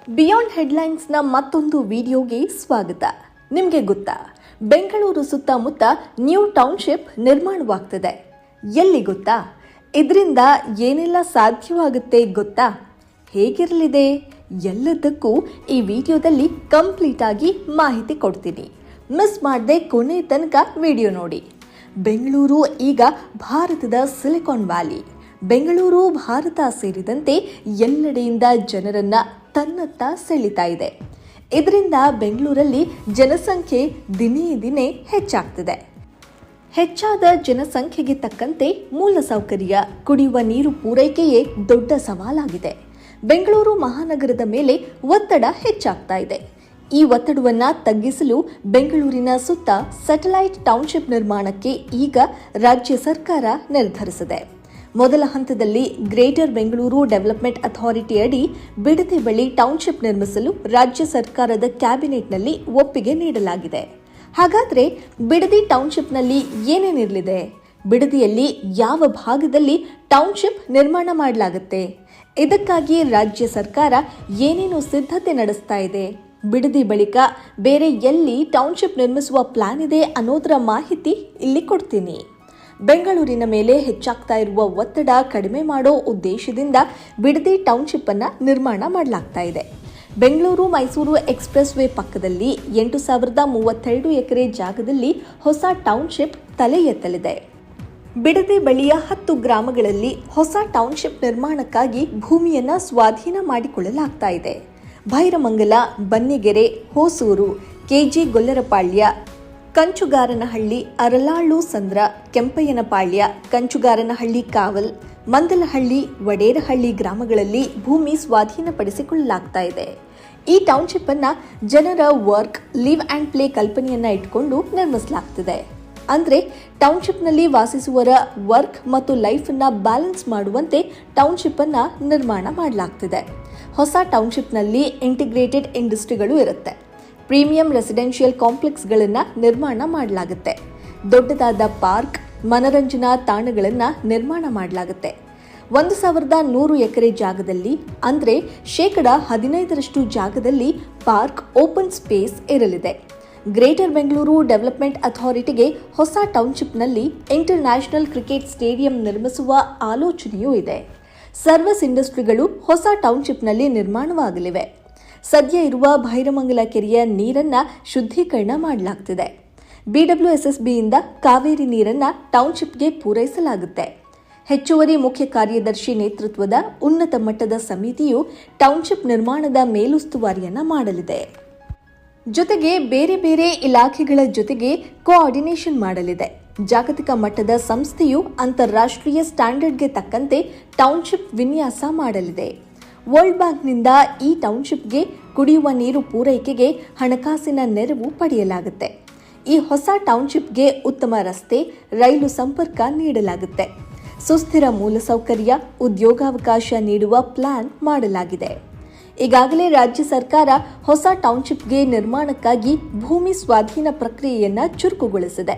Beyond ಹೆಡ್ಲೈನ್ಸ್ನ ಮತ್ತೊಂದು ವಿಡಿಯೋಗೆ ಸ್ವಾಗತ. ನಿಮಗೆ ಗೊತ್ತಾ, ಬೆಂಗಳೂರು ಸುತ್ತಮುತ್ತ ನ್ಯೂ ಟೌನ್ಶಿಪ್ ನಿರ್ಮಾಣವಾಗ್ತಿದೆ. ಎಲ್ಲಿ ಗೊತ್ತಾ? ಇದರಿಂದ ಏನೆಲ್ಲ ಸಾಧ್ಯವಾಗುತ್ತೆ ಗೊತ್ತಾ? ಹೇಗಿರಲಿದೆ ಎಲ್ಲದಕ್ಕೂ ಈ ವಿಡಿಯೋದಲ್ಲಿ ಕಂಪ್ಲೀಟ್ ಆಗಿ ಮಾಹಿತಿ ಕೊಡ್ತೀನಿ. ಮಿಸ್ ಮಾಡದೆ ಕೊನೆ ತನಕ ವಿಡಿಯೋ ನೋಡಿ. ಬೆಂಗಳೂರು ಈಗ ಭಾರತದ ಸಿಲಿಕಾನ್ ವ್ಯಾಲಿ. ಬೆಂಗಳೂರು ಭಾರತ ಸೇರಿದಂತೆ ಎಲ್ಲೆಡೆಯಿಂದ ಜನರನ್ನ ತನ್ನತ್ತ ಸೆಳೀತಾ ಇದೆ. ಇದರಿಂದ ಬೆಂಗಳೂರಲ್ಲಿ ಜನಸಂಖ್ಯೆ ದಿನೇ ದಿನೇ ಹೆಚ್ಚಾಗ್ತಿದೆ. ಹೆಚ್ಚಾದ ಜನಸಂಖ್ಯೆಗೆ ತಕ್ಕಂತೆ ಮೂಲಸೌಕರ್ಯ, ಕುಡಿಯುವ ನೀರು ಪೂರೈಕೆಯೇ ದೊಡ್ಡ ಸವಾಲಾಗಿದೆ. ಬೆಂಗಳೂರು ಮಹಾನಗರದ ಮೇಲೆ ಒತ್ತಡ ಹೆಚ್ಚಾಗ್ತಾ ಇದೆ. ಈ ಒತ್ತಡವನ್ನು ತಗ್ಗಿಸಲು ಬೆಂಗಳೂರಿನ ಸುತ್ತ ಸ್ಯಾಟಲೈಟ್ ಟೌನ್ಶಿಪ್ ನಿರ್ಮಾಣಕ್ಕೆ ಈಗ ರಾಜ್ಯ ಸರ್ಕಾರ ನಿರ್ಧರಿಸಿದೆ. ಮೊದಲ ಹಂತದಲ್ಲಿ ಗ್ರೇಟರ್ ಬೆಂಗಳೂರು ಡೆವಲಪ್ಮೆಂಟ್ ಅಥಾರಿಟಿ ಅಡಿ ಬಿಡದಿ ಬಳಿ ಟೌನ್ಶಿಪ್ ನಿರ್ಮಿಸಲು ರಾಜ್ಯ ಸರ್ಕಾರದ ಕ್ಯಾಬಿನೆಟ್ನಲ್ಲಿ ಒಪ್ಪಿಗೆ ನೀಡಲಾಗಿದೆ. ಹಾಗಾದರೆ ಬಿಡದಿ ಟೌನ್ಶಿಪ್ನಲ್ಲಿ ಏನೇನಿರಲಿದೆ? ಬಿಡದಿಯಲ್ಲಿ ಯಾವ ಭಾಗದಲ್ಲಿ ಟೌನ್ಶಿಪ್ ನಿರ್ಮಾಣ ಮಾಡಲಾಗುತ್ತೆ? ಇದಕ್ಕಾಗಿ ರಾಜ್ಯ ಸರ್ಕಾರ ಏನೇನು ಸಿದ್ಧತೆ ನಡೆಸ್ತಾ ಇದೆ? ಬಿಡದಿ ಬಳಿಕ ಬೇರೆ ಎಲ್ಲಿ ಟೌನ್ಶಿಪ್ ನಿರ್ಮಿಸುವ ಪ್ಲಾನ್ ಇದೆ ಅನ್ನೋದರ ಮಾಹಿತಿ ಇಲ್ಲಿ ಕೊಡ್ತೀನಿ. ಬೆಂಗಳೂರಿನ ಮೇಲೆ ಹೆಚ್ಚಾಗ್ತಾ ಇರುವ ಒತ್ತಡ ಕಡಿಮೆ ಮಾಡೋ ಉದ್ದೇಶದಿಂದ ಬಿಡದಿ ಟೌನ್ಶಿಪ್ ಅನ್ನು ನಿರ್ಮಾಣ ಮಾಡಲಾಗ್ತಾ ಇದೆ. ಬೆಂಗಳೂರು ಮೈಸೂರು ಎಕ್ಸ್ಪ್ರೆಸ್ ವೇ ಪಕ್ಕದಲ್ಲಿ 8,032 ಎಕರೆ ಜಾಗದಲ್ಲಿ ಹೊಸ ಟೌನ್ಶಿಪ್ ತಲೆ ಎತ್ತಲಿದೆ. ಬಿಡದಿ ಬಳಿಯ 10 ಗ್ರಾಮಗಳಲ್ಲಿ ಹೊಸ ಟೌನ್ಶಿಪ್ ನಿರ್ಮಾಣಕ್ಕಾಗಿ ಭೂಮಿಯನ್ನು ಸ್ವಾಧೀನ ಮಾಡಿಕೊಳ್ಳಲಾಗ್ತಾ ಇದೆ. ಭೈರಮಂಗಲ, ಬನ್ನಿಗೆರೆ, ಹೊಸೂರು, ಕೆಜಿ ಗೊಲ್ಲರಪಾಳ್ಯ, ಕಂಚುಗಾರನಹಳ್ಳಿ, ಅರಲಾಳು ಸಂದ್ರ, ಕೆಂಪಯ್ಯನಪಾಳ್ಯ, ಕಂಚುಗಾರನಹಳ್ಳಿ ಕಾವಲ್, ಮಂದಲಹಳ್ಳಿ, ವಡೇರಹಳ್ಳಿ ಗ್ರಾಮಗಳಲ್ಲಿ ಭೂಮಿ ಸ್ವಾಧೀನಪಡಿಸಿಕೊಳ್ಳಲಾಗ್ತಾ ಇದೆ. ಈ ಟೌನ್ಶಿಪ್ ಅನ್ನ ಜನರ ವರ್ಕ್, ಲಿವ್ ಆ್ಯಂಡ್ ಪ್ಲೇ ಕಲ್ಪನೆಯನ್ನ ಇಟ್ಕೊಂಡು ನಿರ್ಮಿಸಲಾಗ್ತಿದೆ. ಅಂದರೆ ಟೌನ್ಶಿಪ್ನಲ್ಲಿ ವಾಸಿಸುವವರ ವರ್ಕ್ ಮತ್ತು ಲೈಫನ್ನು ಬ್ಯಾಲೆನ್ಸ್ ಮಾಡುವಂತೆ ಟೌನ್ಶಿಪ್ ಅನ್ನ ನಿರ್ಮಾಣ ಮಾಡಲಾಗ್ತಿದೆ. ಹೊಸ ಟೌನ್ಶಿಪ್ನಲ್ಲಿ ಇಂಟಿಗ್ರೇಟೆಡ್ ಇಂಡಸ್ಟ್ರಿಗಳು ಇರುತ್ತೆ. ಪ್ರೀಮಿಯಂ ರೆಸಿಡೆನ್ಷಿಯಲ್ ಕಾಂಪ್ಲೆಕ್ಸ್ಗಳನ್ನು ನಿರ್ಮಾಣ ಮಾಡಲಾಗುತ್ತೆ. ದೊಡ್ಡದಾದ ಪಾರ್ಕ್, ಮನರಂಜನಾ ತಾಣಗಳನ್ನು ನಿರ್ಮಾಣ ಮಾಡಲಾಗುತ್ತೆ. 1,100 ಎಕರೆ ಜಾಗದಲ್ಲಿ, ಅಂದರೆ 15% ಜಾಗದಲ್ಲಿ ಪಾರ್ಕ್, ಓಪನ್ ಸ್ಪೇಸ್ ಇರಲಿದೆ. ಗ್ರೇಟರ್ ಬೆಂಗಳೂರು ಡೆವಲಪ್ಮೆಂಟ್ ಅಥಾರಿಟಿಗೆ ಹೊಸ ಟೌನ್ಶಿಪ್ನಲ್ಲಿ ಇಂಟರ್ನ್ಯಾಷನಲ್ ಕ್ರಿಕೆಟ್ ಸ್ಟೇಡಿಯಂ ನಿರ್ಮಿಸುವ ಆಲೋಚನೆಯೂ ಇದೆ. ಸರ್ವಿಸ್ ಇಂಡಸ್ಟ್ರಿಗಳು ಹೊಸ ಟೌನ್ಶಿಪ್ನಲ್ಲಿ ನಿರ್ಮಾಣವಾಗಲಿವೆ. ಸದ್ಯ ಇರುವ ಭೈರಮಂಗಲ ಕೆರೆಯ ನೀರನ್ನು ಶುದ್ಧೀಕರಣ ಮಾಡಲಾಗ್ತಿದೆ. BWSSBಯಿಂದ ಕಾವೇರಿ ನೀರನ್ನು ಟೌನ್ಶಿಪ್ಗೆ ಪೂರೈಸಲಾಗುತ್ತೆ. ಹೆಚ್ಚುವರಿ ಮುಖ್ಯ ಕಾರ್ಯದರ್ಶಿ ನೇತೃತ್ವದ ಉನ್ನತ ಮಟ್ಟದ ಸಮಿತಿಯು ಟೌನ್ಶಿಪ್ ನಿರ್ಮಾಣದ ಮೇಲುಸ್ತುವಾರಿಯನ್ನು ಮಾಡಲಿದೆ. ಜೊತೆಗೆ ಬೇರೆ ಬೇರೆ ಇಲಾಖೆಗಳ ಜೊತೆಗೆ ಕೋಆರ್ಡಿನೇಷನ್ ಮಾಡಲಿದೆ. ಜಾಗತಿಕ ಮಟ್ಟದ ಸಂಸ್ಥೆಯು ಅಂತಾರಾಷ್ಟ್ರೀಯ ಸ್ಟ್ಯಾಂಡರ್ಡ್ಗೆ ತಕ್ಕಂತೆ ಟೌನ್ಶಿಪ್ ವಿನ್ಯಾಸ ಮಾಡಲಿದೆ. ವರ್ಲ್ಡ್ ಬ್ಯಾಂಕ್ನಿಂದ ಈ ಟೌನ್ಶಿಪ್ಗೆ ಕುಡಿಯುವ ನೀರು ಪೂರೈಕೆಗೆ ಹಣಕಾಸಿನ ನೆರವು ಪಡೆಯಲಾಗುತ್ತೆ. ಈ ಹೊಸ ಟೌನ್ಶಿಪ್ಗೆ ಉತ್ತಮ ರಸ್ತೆ, ರೈಲು ಸಂಪರ್ಕ ನೀಡಲಾಗುತ್ತೆ. ಸುಸ್ಥಿರ ಮೂಲಸೌಕರ್ಯ, ಉದ್ಯೋಗಾವಕಾಶ ನೀಡುವ ಪ್ಲಾನ್ ಮಾಡಲಾಗಿದೆ. ಈಗಾಗಲೇ ರಾಜ್ಯ ಸರ್ಕಾರ ಹೊಸ ಟೌನ್ಶಿಪ್ಗೆ ನಿರ್ಮಾಣಕ್ಕಾಗಿ ಭೂಮಿ ಸ್ವಾಧೀನ ಪ್ರಕ್ರಿಯೆಯನ್ನು ಚುರುಕುಗೊಳಿಸಿದೆ.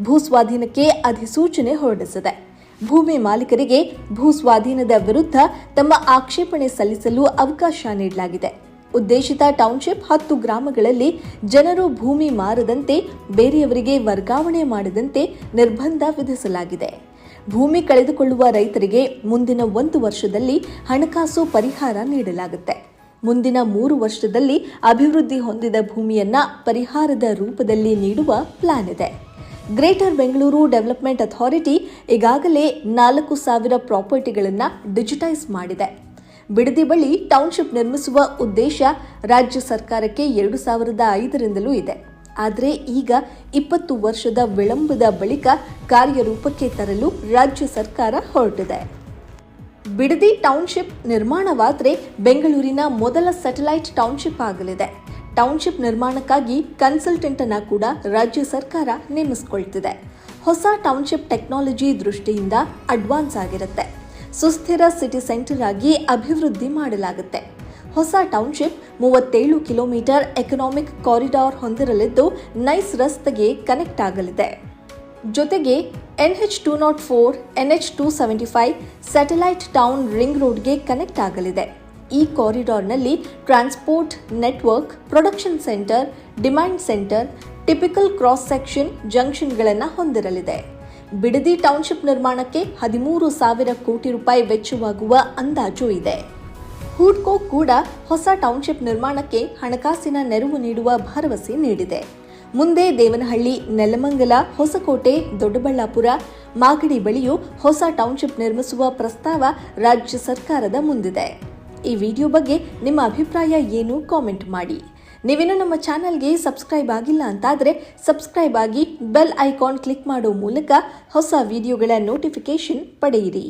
ಭೂ ಸ್ವಾಧೀನಕ್ಕೆ ಅಧಿಸೂಚನೆ ಹೊರಡಿಸಿದೆ. ಭೂಮಿ ಮಾಲೀಕರಿಗೆ ಭೂ ಸ್ವಾಧೀನದ ವಿರುದ್ಧ ತಮ್ಮ ಆಕ್ಷೇಪಣೆ ಸಲ್ಲಿಸಲು ಅವಕಾಶ ನೀಡಲಾಗಿದೆ. ಉದ್ದೇಶಿತ ಟೌನ್ಶಿಪ್ 10 ಗ್ರಾಮಗಳಲ್ಲಿ ಜನರು ಭೂಮಿ ಮಾರದಂತೆ, ಬೇರೆಯವರಿಗೆ ವರ್ಗಾವಣೆ ಮಾಡದಂತೆ ನಿರ್ಬಂಧ ವಿಧಿಸಲಾಗಿದೆ. ಭೂಮಿ ಕಳೆದುಕೊಳ್ಳುವ ರೈತರಿಗೆ ಮುಂದಿನ 1 ವರ್ಷದಲ್ಲಿ ಹಣಕಾಸು ಪರಿಹಾರ ನೀಡಲಾಗುತ್ತೆ. ಮುಂದಿನ 3 ವರ್ಷದಲ್ಲಿ ಅಭಿವೃದ್ಧಿ ಹೊಂದಿದ ಭೂಮಿಯನ್ನ ಪರಿಹಾರದ ರೂಪದಲ್ಲಿ ನೀಡುವ ಪ್ಲಾನ್ ಇದೆ. ಗ್ರೇಟರ್ ಬೆಂಗಳೂರು ಡೆವಲಪ್ಮೆಂಟ್ ಅಥಾರಿಟಿ ಈಗಾಗಲೇ 4,000 ಪ್ರಾಪರ್ಟಿಗಳನ್ನು ಡಿಜಿಟೈಸ್ ಮಾಡಿದೆ. ಬಿಡದಿ ಬಳಿ ಟೌನ್ಶಿಪ್ ನಿರ್ಮಿಸುವ ಉದ್ದೇಶ ರಾಜ್ಯ ಸರ್ಕಾರಕ್ಕೆ 2005ರಿಂದಲೂ ಇದೆ. ಆದರೆ ಈಗ 20 ವರ್ಷದ ವಿಳಂಬದ ಬಳಿಕ ಕಾರ್ಯರೂಪಕ್ಕೆ ತರಲು ರಾಜ್ಯ ಸರ್ಕಾರ ಹೊರಟಿದೆ. ಬಿಡದಿ ಟೌನ್ಶಿಪ್ ನಿರ್ಮಾಣವಾದರೆ ಬೆಂಗಳೂರಿನ ಮೊದಲ ಸ್ಯಾಟಲೈಟ್ ಟೌನ್ಶಿಪ್ ಆಗಲಿದೆ. ಟೌನ್ಶಿಪ್ ನಿರ್ಮಾಣಕ್ಕಾಗಿ ಕನ್ಸಲ್ಟೆಂಟ್ ಅನ್ನು ಕೂಡ ರಾಜ್ಯ ಸರ್ಕಾರ ನೇಮಿಸಿಕೊಳ್ತಿದೆ. ಹೊಸ ಟೌನ್ಶಿಪ್ ಟೆಕ್ನಾಲಜಿ ದೃಷ್ಟಿಯಿಂದ ಅಡ್ವಾನ್ಸ್ ಆಗಿರುತ್ತೆ. ಸುಸ್ಥಿರ ಸಿಟಿ ಸೆಂಟರ್ ಆಗಿ ಅಭಿವೃದ್ಧಿ ಮಾಡಲಾಗುತ್ತೆ. ಹೊಸ ಟೌನ್ಶಿಪ್ 37 ಕಿಲೋಮೀಟರ್ ಎಕನಾಮಿಕ್ ಕಾರಿಡಾರ್ ಹೊಂದಿರಲಿದ್ದು ನೈಸ್ ರಸ್ತೆಗೆ ಕನೆಕ್ಟ್ ಆಗಲಿದೆ. ಜೊತೆಗೆ NH204, NH275 satellite town ring ರೋಡ್ಗೆ ಕನೆಕ್ಟ್ ಆಗಲಿದೆ. ಈ ಕಾರಿಡಾರ್ನಲ್ಲಿ transport network, production centre, demand centre, typical cross section ಜಂಕ್ಷನ್ಗಳನ್ನು ಹೊಂದಿರಲಿದೆ. ಬಿಡದಿ ಟೌನ್ಶಿಪ್ ನಿರ್ಮಾಣಕ್ಕೆ 13,000 ಕೋಟಿ ರೂಪಾಯಿ ವೆಚ್ಚವಾಗುವ ಅಂದಾಜು ಇದೆ. ಹೂಡ್ಕೋ ಕೂಡ ಹೊಸ ಟೌನ್ಶಿಪ್ ನಿರ್ಮಾಣಕ್ಕೆ ಹಣಕಾಸಿನ ನೆರವು ನೀಡುವ ಭರವಸೆ ನೀಡಿದೆ. ಮುಂದೆ ದೇವನಹಳ್ಳಿ, ನೆಲಮಂಗಲ, ಹೊಸಕೋಟೆ, ದೊಡ್ಡಬಳ್ಳಾಪುರ, ಮಾಗಡಿ ಬಳಿಯೂ ಹೊಸ ಟೌನ್ಶಿಪ್ ನಿರ್ಮಿಸುವ ಪ್ರಸ್ತಾವ ರಾಜ್ಯ ಸರ್ಕಾರದ ಮುಂದಿದೆ. ಈ ವಿಡಿಯೋ ಬಗ್ಗೆ ನಿಮ್ಮ ಅಭಿಪ್ರಾಯ ಏನು ಕಾಮೆಂಟ್ ಮಾಡಿ. ನೀವಿನ್ನೂ ನಮ್ಮ ಚಾನೆಲ್ಗೆ ಸಬ್ಸ್ಕ್ರೈಬ್ ಆಗಿಲ್ಲ ಅಂತಾದರೆ ಸಬ್ಸ್ಕ್ರೈಬ್ ಆಗಿ ಬೆಲ್ ಐಕಾನ್ ಕ್ಲಿಕ್ ಮಾಡೋ ಮೂಲಕ ಹೊಸ ವಿಡಿಯೋಗಳ ನೋಟಿಫಿಕೇಶನ್ ಪಡೆಯಿರಿ.